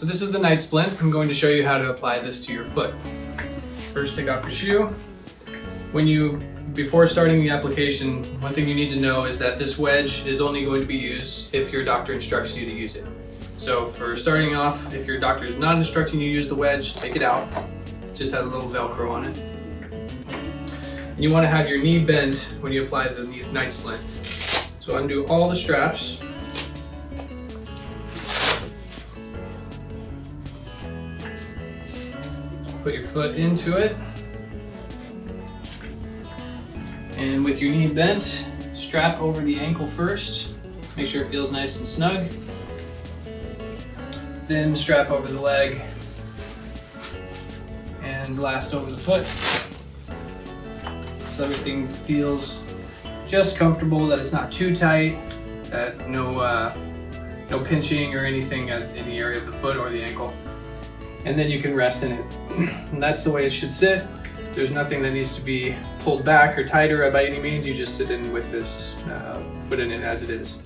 So this is the Night Splint. I'm going to show you how to apply this to your foot. First, take off your shoe. Before starting the application, one thing you need to know is that this wedge is only going to be used if your doctor instructs you to use it. So for starting off, if your doctor is not instructing you to use the wedge, take it out. Just have a little Velcro on it. And you want to have your knee bent when you apply the Night Splint. So undo all the straps. Put your foot into it. And with your knee bent, strap over the ankle first. Make sure it feels nice and snug. Then strap over the leg. And last over the foot. So everything feels just comfortable, that it's not too tight, that no pinching or anything in the area of the foot or the ankle. And then you can rest in it. And that's the way it should sit. There's nothing that needs to be pulled back or tighter by any means. You just sit in with this foot in it as it is.